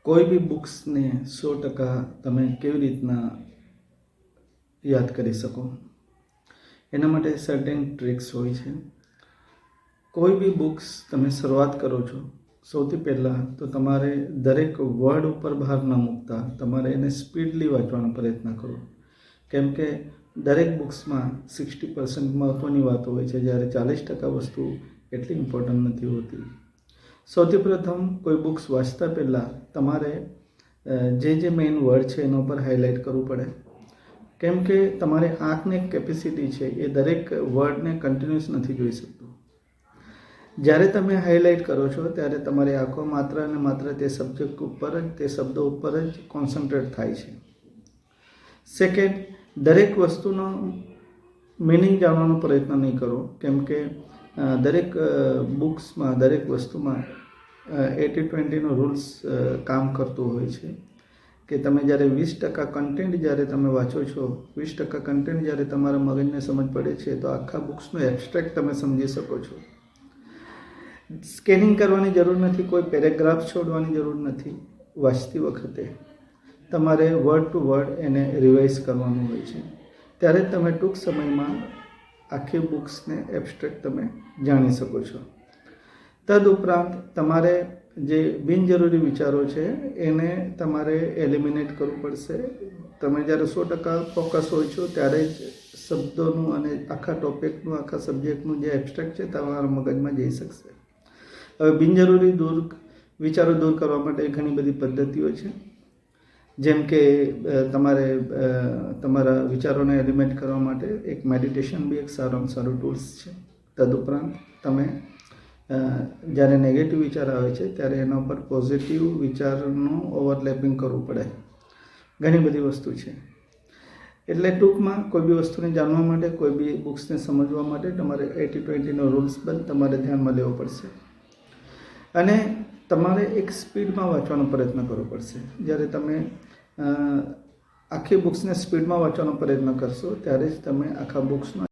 કોઈ બી બુક્સને 100% તમે કેવી રીતના યાદ કરી શકો, એના માટે સર્ટેન ટ્રિક્સ હોય છે. કોઈ બી બુક્સ તમે શરૂઆત કરો છો, સૌથી પહેલાં તો તમારે દરેક વર્ડ ઉપર ભાર ન મૂકતા તમારે એને સ્પીડલી વાંચવાનો પ્રયત્ન કરો. કેમ કે દરેક બુક્સમાં 60% મહત્ત્વની વાતો હોય છે, જ્યારે 40% વસ્તુ એટલી ઇમ્પોર્ટન્ટ નથી હોતી. સૌથી પ્રથમ કોઈ બુક્સ વાંચતા પહેલાં તમારે જે મેઇન વર્ડ છે એના ઉપર હાઇલાઇટ કરવું પડે. કેમ કે તમારી આંખની એક કેપેસિટી છે, એ દરેક વર્ડને કન્ટિન્યુઅસ નથી જોઈ શકતું. જ્યારે તમે હાઇલાઇટ કરો છો ત્યારે તમારી આંખો માત્ર અને માત્ર તે સબ્જેક્ટ ઉપર જ, તે શબ્દો ઉપર જ કોન્સન્ટ્રેટ થાય છે. સેકન્ડ, દરેક વસ્તુનો મિનિંગ જાણવાનો પ્રયત્ન નહીં કરો. કેમ કે દરેક બુક્સમાં, દરેક વસ્તુમાં 80-20નો રૂલ્સ કામ કરતો હોય છે. કે તમે જ્યારે 20% કન્ટેન્ટ જ્યારે તમે વાંચો છો, 20% કન્ટેન્ટ જ્યારે તમારા મગજને સમજ પડે છે, તો આખા બુક્સનો એબ્સ્ટ્રેક્ટ તમે સમજી શકો છો. સ્કેનિંગ કરવાની જરૂર નથી, કોઈ પેરેગ્રાફ છોડવાની જરૂર નથી. વાંચતી વખતે તમારે વર્ડ ટુ વર્ડ એને રિવાઇઝ કરવાનું હોય છે. ત્યારે તમે ટૂંક સમયમાં આખી બુક્સને એબ્સ્ટ્રેક્ટ તમે જાણી શકો છો. તદુપરાંત તમારે જે બિનજરૂરી વિચારો છે એને તમારે એલિમિનેટ કરવું પડશે. તમે જ્યારે 100% ફોકસ હોય છો ત્યારે જ શબ્દોનું અને આખા ટોપિકનું, આખા સબ્જેક્ટનું જે એબ્સ્ટ્રેક્ટ છે તમારા મગજમાં જઈ શકશે. હવે બિનજરૂરી વિચારો દૂર કરવા માટે ઘણી બધી પદ્ધતિઓ છે. જેમ કે તમારે તમારા વિચારોને એલિમેન્ટ કરવા માટે એક મેડિટેશન બી એક સારામાં સારું ટૂલ્સ છે. તદુપરાંત તમે જ્યારે નેગેટિવ વિચાર આવે છે ત્યારે એના ઉપર પોઝિટિવ વિચારનું ઓવરલેપિંગ કરવું પડે. ઘણી બધી વસ્તુ છે. એટલે ટૂંકમાં કોઈ બી વસ્તુને જાણવા માટે, કોઈ બી બુક્સને સમજવા માટે તમારે 80-20નો રૂલ્સ પણ તમારે ધ્યાનમાં લેવો પડશે. અને તમારે એક સ્પીડમાં વાંચવાનો પ્રયત્ન કરવો પડશે. જ્યારે તમે આખી બુક્સને સ્પીડમાં વાંચવાનો પ્રયત્ન કરશો ત્યારે જ તમે આખા બુક્સનો